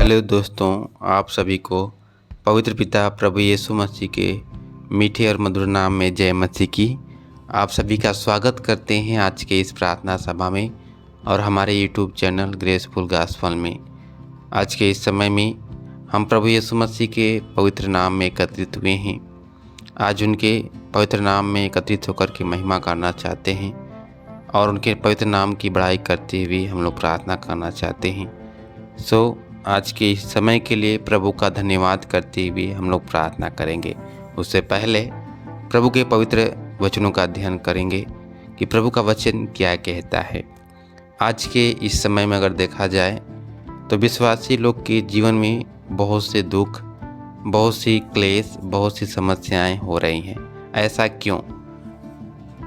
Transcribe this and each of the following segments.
Hello दोस्तों, आप सभी को पवित्र पिता प्रभु यीशु मसीह के मीठे और मधुर नाम में जय मसीह की। आप सभी का स्वागत करते हैं आज के इस प्रार्थना सभा में और हमारे यूट्यूब चैनल ग्रेसफुल गॉस्पेल में। आज के इस समय में हम प्रभु यीशु मसीह के पवित्र नाम में एकत्रित हुए हैं। आज उनके पवित्र नाम में एकत्रित होकर के महिमा करना चाहते हैं और उनके पवित्र नाम की बड़ाई करते हुए हम लोग प्रार्थना करना चाहते हैं। आज के इस समय के लिए प्रभु का धन्यवाद करते हुए हम लोग प्रार्थना करेंगे। उससे पहले प्रभु के पवित्र वचनों का अध्ययन करेंगे कि प्रभु का वचन क्या कहता है। आज के इस समय में अगर देखा जाए तो विश्वासी लोग के जीवन में बहुत से दुख, बहुत सी क्लेश, बहुत सी समस्याएं हो रही हैं। ऐसा क्यों?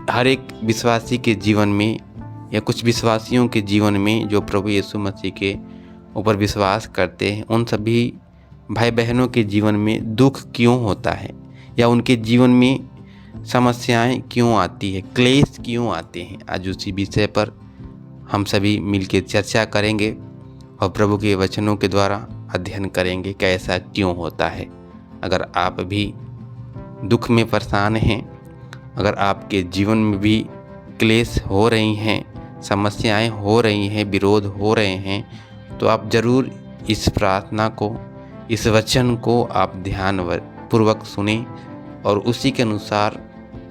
हर एक विश्वासी के जीवन में या कुछ विश्वासियों के जीवन में जो प्रभु यीशु मसीह के ऊपर विश्वास करते हैं, उन सभी भाई बहनों के जीवन में दुख क्यों होता है या उनके जीवन में समस्याएं क्यों आती है, क्लेश क्यों आते हैं। आज उसी विषय पर हम सभी मिलकर चर्चा करेंगे और प्रभु के वचनों के द्वारा अध्ययन करेंगे कि ऐसा क्यों होता है। अगर आप भी दुख में परेशान हैं, अगर आपके जीवन में भी क्लेश हो रही हैं, समस्याएं हो रही हैं, विरोध हो रहे हैं, तो आप ज़रूर इस प्रार्थना को, इस वचन को आप ध्यान पूर्वक सुने और उसी के अनुसार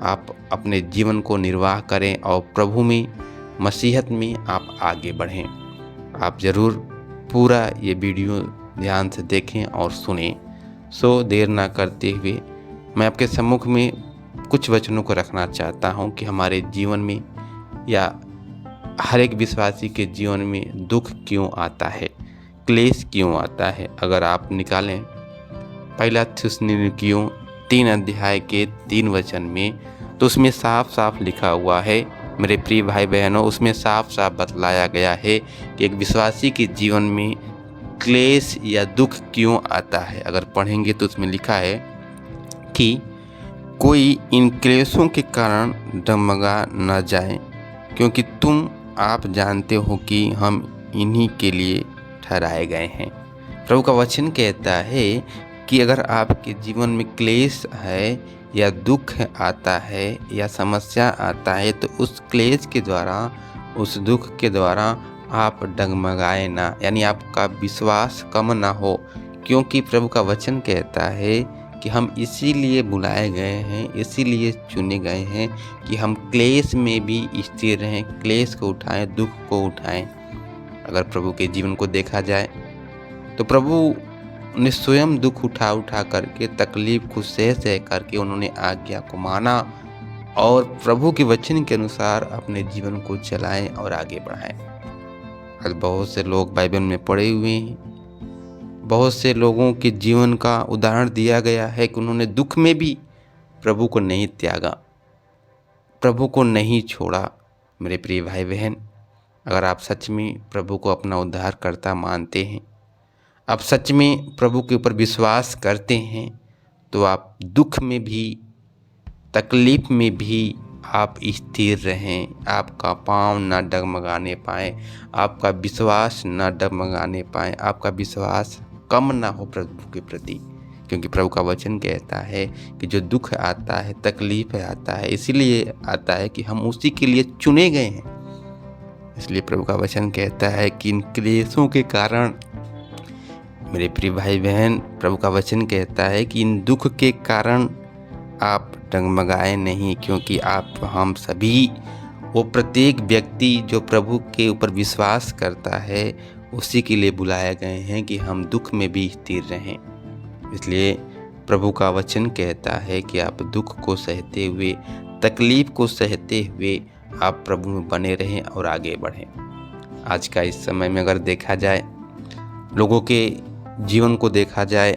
आप अपने जीवन को निर्वाह करें और प्रभु में, मसीहत में आप आगे बढ़ें। आप ज़रूर पूरा ये वीडियो ध्यान से देखें और सुने। देर ना करते हुए मैं आपके सम्मुख में कुछ वचनों को रखना चाहता हूँ कि हमारे जीवन में या हर एक विश्वासी के जीवन में दुख क्यों आता है, क्लेश क्यों आता है। अगर आप निकालें पहला थिस्सलुनीकियों 3 अध्याय के 3 वचन में, तो उसमें साफ साफ लिखा हुआ है मेरे प्रिय भाई बहनों, उसमें साफ साफ बतलाया गया है कि एक विश्वासी के जीवन में क्लेश या दुख क्यों आता है। अगर पढ़ेंगे तो उसमें लिखा है कि कोई इन क्लेशों के कारण डगमगा न जाए, क्योंकि आप जानते हो कि हम इन्हीं के लिए ठहराए गए हैं। प्रभु का वचन कहता है कि अगर आपके जीवन में क्लेश है या दुख आता है या समस्या आता है, तो उस क्लेश के द्वारा, उस दुख के द्वारा आप डगमगाए ना, यानी आपका विश्वास कम ना हो। क्योंकि प्रभु का वचन कहता है कि हम इसीलिए बुलाए गए हैं, इसीलिए चुने गए हैं कि हम क्लेश में भी स्थिर रहें, क्लेश को उठाएं, दुख को उठाएं। अगर प्रभु के जीवन को देखा जाए तो प्रभु ने स्वयं दुख उठा करके, तकलीफ को सह करके उन्होंने आज्ञा को माना और प्रभु के वचन के अनुसार अपने जीवन को चलाएं और आगे बढ़ाएं। आज बहुत से लोग बाइबल में पढ़े हुए हैं, बहुत से लोगों के जीवन का उदाहरण दिया गया है कि उन्होंने दुख में भी प्रभु को नहीं त्यागा, प्रभु को नहीं छोड़ा। मेरे प्रिय भाई बहन, अगर आप सच में प्रभु को अपना उद्धारकर्ता मानते हैं, आप सच में प्रभु के ऊपर विश्वास करते हैं, तो आप दुख में भी, तकलीफ में भी आप स्थिर रहें, आपका पाँव ना डगमगाने पाए, आपका विश्वास ना डगमगाने पाए, आपका विश्वास कम ना हो प्रभु के प्रति। क्योंकि प्रभु का वचन कहता है कि जो दुख आता है, तकलीफ आता है, इसीलिए आता है कि हम उसी के लिए चुने गए हैं। इसलिए प्रभु का वचन कहता है कि इन क्लेशों के कारण, मेरे प्रिय भाई बहन, प्रभु का वचन कहता है कि इन दुख के कारण आप डगमगाए नहीं, क्योंकि हम सभी, वो प्रत्येक व्यक्ति जो प्रभु के ऊपर विश्वास करता है, उसी के लिए बुलाए गए हैं कि हम दुख में भी स्थिर रहें। इसलिए प्रभु का वचन कहता है कि आप दुख को सहते हुए, तकलीफ को सहते हुए आप प्रभु में बने रहें और आगे बढ़ें। आज का इस समय में अगर देखा जाए, लोगों के जीवन को देखा जाए,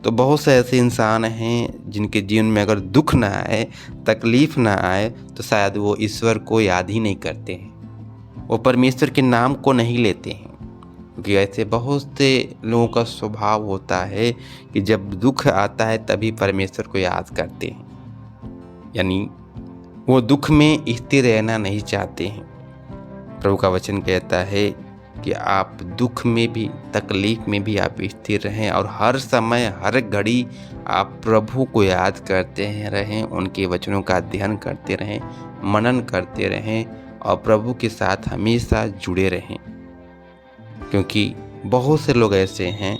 तो बहुत से ऐसे इंसान हैं जिनके जीवन में अगर दुख ना आए, तकलीफ ना आए, तो शायद वो ईश्वर को याद ही नहीं करते हैं, वो परमेश्वर के नाम को नहीं लेते हैं। क्योंकि ऐसे बहुत से लोगों का स्वभाव होता है कि जब दुख आता है तभी परमेश्वर को याद करते हैं, यानी वो दुख में स्थिर रहना नहीं चाहते हैं। प्रभु का वचन कहता है कि आप दुख में भी, तकलीफ में भी आप स्थिर रहें और हर समय हर घड़ी आप प्रभु को याद करते रहें, उनके वचनों का अध्ययन करते रहें, मनन करते रहें और प्रभु के साथ हमेशा जुड़े रहें। क्योंकि बहुत से लोग ऐसे हैं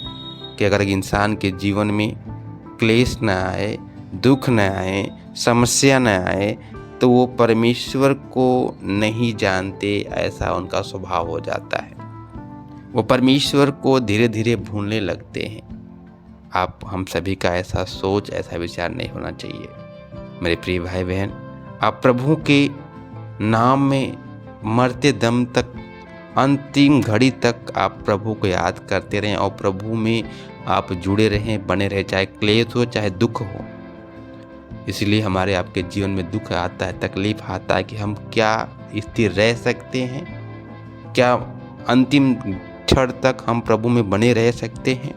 कि अगर इंसान के जीवन में क्लेश न आए, दुख न आए, समस्या न आए तो वो परमेश्वर को नहीं जानते, ऐसा उनका स्वभाव हो जाता है। वो परमेश्वर को धीरे धीरे भूलने लगते हैं। हम सभी का ऐसा सोच, ऐसा विचार नहीं होना चाहिए। मेरे प्रिय भाई बहन, आप प्रभु के नाम में मरते दम तक, अंतिम घड़ी तक आप प्रभु को याद करते रहें और प्रभु में आप जुड़े रहें, बने रहें, चाहे क्लेश हो चाहे दुख हो। इसलिए हमारे आपके जीवन में दुख आता है, तकलीफ आता है कि हम क्या स्थिर रह सकते हैं, क्या अंतिम क्षण तक हम प्रभु में बने रह सकते हैं।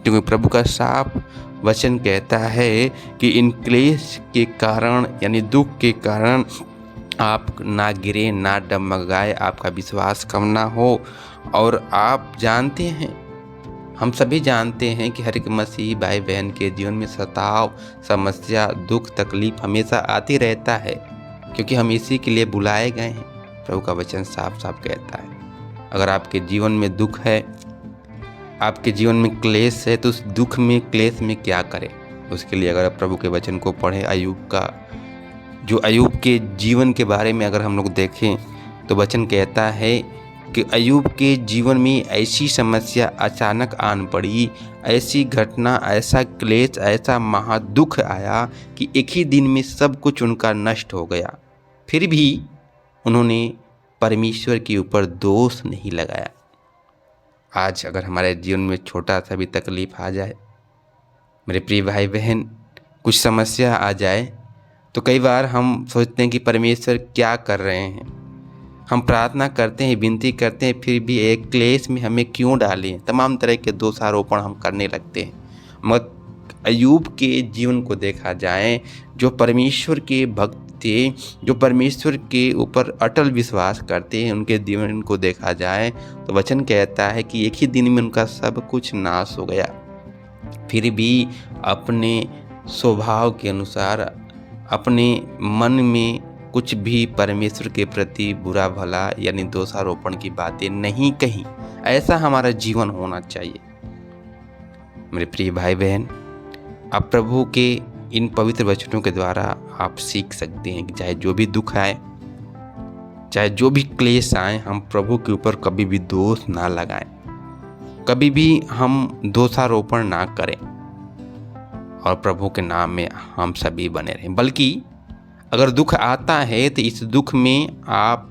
क्योंकि प्रभु का साफ वचन कहता है कि इन क्लेश के कारण, यानी दुख के कारण आप ना गिरे, ना डगमगाए, आपका विश्वास कम ना हो। और आप जानते हैं, हम सभी जानते हैं कि हर एक मसीही भाई बहन के जीवन में सताव, समस्या, दुख, तकलीफ हमेशा आती रहता है, क्योंकि हम इसी के लिए बुलाए गए हैं। प्रभु का वचन साफ साफ कहता है, अगर आपके जीवन में दुख है, आपके जीवन में क्लेश है, तो उस दुख में, क्लेश में क्या करें? उसके लिए अगर आप प्रभु के वचन को पढ़ें, अय्यूब के जीवन के बारे में अगर हम लोग देखें तो वचन कहता है कि अय्यूब के जीवन में ऐसी समस्या अचानक आन पड़ी, ऐसी घटना, ऐसा क्लेश, ऐसा महादुख आया कि एक ही दिन में सब कुछ उनका नष्ट हो गया। फिर भी उन्होंने परमेश्वर के ऊपर दोष नहीं लगाया। आज अगर हमारे जीवन में छोटा सा भी तकलीफ आ जाए, मेरे प्रिय भाई बहन, कुछ समस्या आ जाए, तो कई बार हम सोचते हैं कि परमेश्वर क्या कर रहे हैं। हम प्रार्थना करते हैं, विनती करते हैं, फिर भी एक क्लेश में हमें क्यों डालें, तमाम तरह के दोषारोपण हम करने लगते हैं। मगर अय्यूब के जीवन को देखा जाए, जो परमेश्वर के भक्त थे, जो परमेश्वर के ऊपर अटल विश्वास करते हैं, उनके जीवन को देखा जाए तो वचन कहता है कि एक ही दिन में उनका सब कुछ नाश हो गया। फिर भी अपने स्वभाव के अनुसार, अपने मन में कुछ भी परमेश्वर के प्रति बुरा भला यानी दोषारोपण की बातें नहीं कही। ऐसा हमारा जीवन होना चाहिए। मेरे प्रिय भाई बहन, आप प्रभु के इन पवित्र वचनों के द्वारा आप सीख सकते हैं कि चाहे जो भी दुख आए, चाहे जो भी क्लेश आए, हम प्रभु के ऊपर कभी भी दोष ना लगाएं, कभी भी हम दोषारोपण ना करें और प्रभु के नाम में हम सभी बने रहें। बल्कि अगर दुख आता है तो इस दुख में आप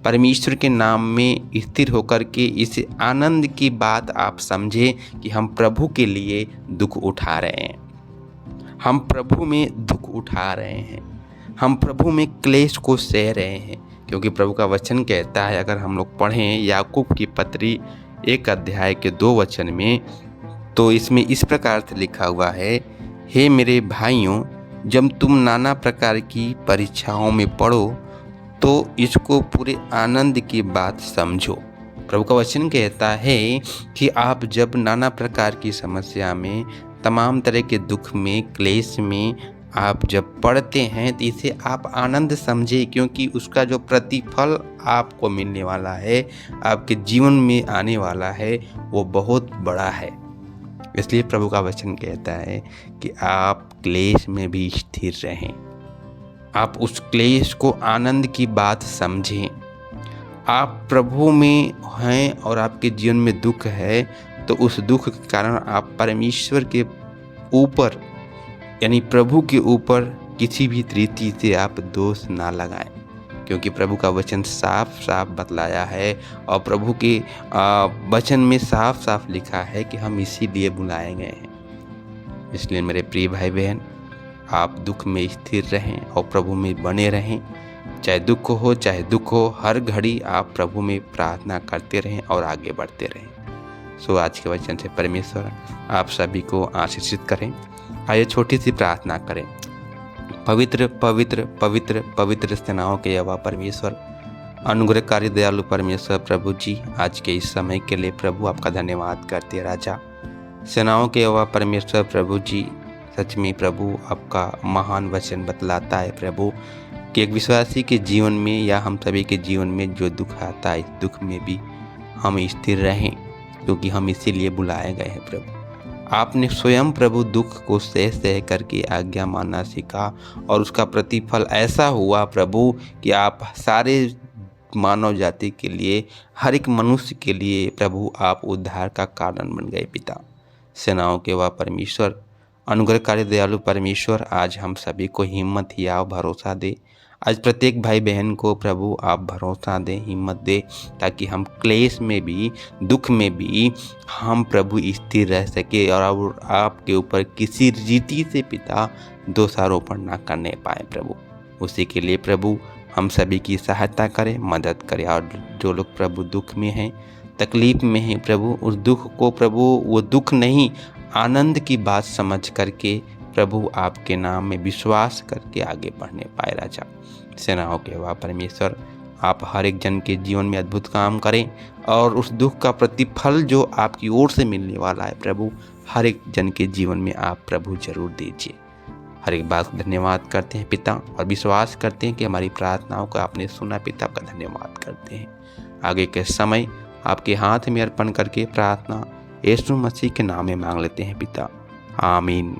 परमेश्वर के नाम में स्थिर होकर के इस आनंद की बात आप समझें कि हम प्रभु के लिए दुख उठा रहे हैं, हम प्रभु में दुख उठा रहे हैं, हम प्रभु में क्लेश को सह रहे हैं। क्योंकि प्रभु का वचन कहता है, अगर हम लोग पढ़ें याकूब की पत्री 1 अध्याय के 2 वचन में, तो इसमें इस प्रकार से लिखा हुआ है, हे मेरे भाइयों, जब तुम नाना प्रकार की परीक्षाओं में पड़ो तो इसको पूरे आनंद की बात समझो। प्रभु का वचन कहता है कि आप जब नाना प्रकार की समस्या में, तमाम तरह के दुख में, क्लेश में आप जब पढ़ते हैं तो इसे आप आनंद समझे, क्योंकि उसका जो प्रतिफल आपको मिलने वाला है, आपके जीवन में आने वाला है, वो बहुत बड़ा है। इसलिए प्रभु का वचन कहता है कि आप क्लेश में भी स्थिर रहें, आप उस क्लेश को आनंद की बात समझें। आप प्रभु में हैं और आपके जीवन में दुख है, तो उस दुख के कारण आप परमेश्वर के ऊपर यानी प्रभु के ऊपर किसी भी रीति से आप दोष ना लगाएं, क्योंकि प्रभु का वचन साफ साफ बतलाया है और प्रभु के वचन में साफ साफ लिखा है कि हम इसीलिए बुलाए गए हैं। इसलिए मेरे प्रिय भाई बहन, आप दुख में स्थिर रहें और प्रभु में बने रहें। चाहे दुख हो चाहे दुख हो, हर घड़ी आप प्रभु में प्रार्थना करते रहें और आगे बढ़ते रहें। सो आज के वचन से परमेश्वर आप सभी को आशीषित करें। आइए छोटी सी प्रार्थना करें। पवित्र पवित्र पवित्र पवित्र सेनाओं के यहोवा परमेश्वर, अनुग्रहकारी दयालु परमेश्वर प्रभु जी, आज के इस समय के लिए प्रभु आपका धन्यवाद करते हैं राजा। सेनाओं के यहोवा परमेश्वर प्रभु जी, सच में प्रभु आपका महान वचन बतलाता है प्रभु कि एक विश्वासी के जीवन में या हम सभी के जीवन में जो दुख आता है, इस दुख में भी हम स्थिर रहें, क्योंकि हम इसीलिए बुलाए गए हैं प्रभु। आपने स्वयं प्रभु दुख को सह करके आज्ञा मानना सीखा और उसका प्रतिफल ऐसा हुआ प्रभु कि आप सारे मानव जाति के लिए, हर एक मनुष्य के लिए प्रभु आप उद्धार का कारण बन गए पिता। सेनाओं के वह परमेश्वर, अनुग्रहकारी दयालु परमेश्वर, आज हम सभी को हिम्मत या भरोसा दे। आज प्रत्येक भाई बहन को प्रभु आप भरोसा दें, हिम्मत दे, ताकि हम क्लेश में भी, दुख में भी हम प्रभु स्थिर रह सके और आपके ऊपर किसी रीति से पिता दोषारोपण ना करने पाए प्रभु। उसी के लिए प्रभु हम सभी की सहायता करें, मदद करें। और जो लोग प्रभु दुख में हैं, तकलीफ में हैं प्रभु, उस दुख को प्रभु वो दुख नहीं, आनंद की बात समझ करके प्रभु आपके नाम में विश्वास करके आगे बढ़ने पाए राजा। सेनाओं के वह परमेश्वर, आप हर एक जन के जीवन में अद्भुत काम करें और उस दुख का प्रतिफल जो आपकी ओर से मिलने वाला है प्रभु, हर एक जन के जीवन में आप प्रभु जरूर दीजिए। हर एक बात धन्यवाद करते हैं पिता और विश्वास करते हैं कि हमारी प्रार्थनाओं को आपने सुना पिता, आपका धन्यवाद करते हैं। आगे के समय आपके हाथ में अर्पण करके प्रार्थना यीशु मसीह के नाम में मांग लेते हैं पिता, आमीन।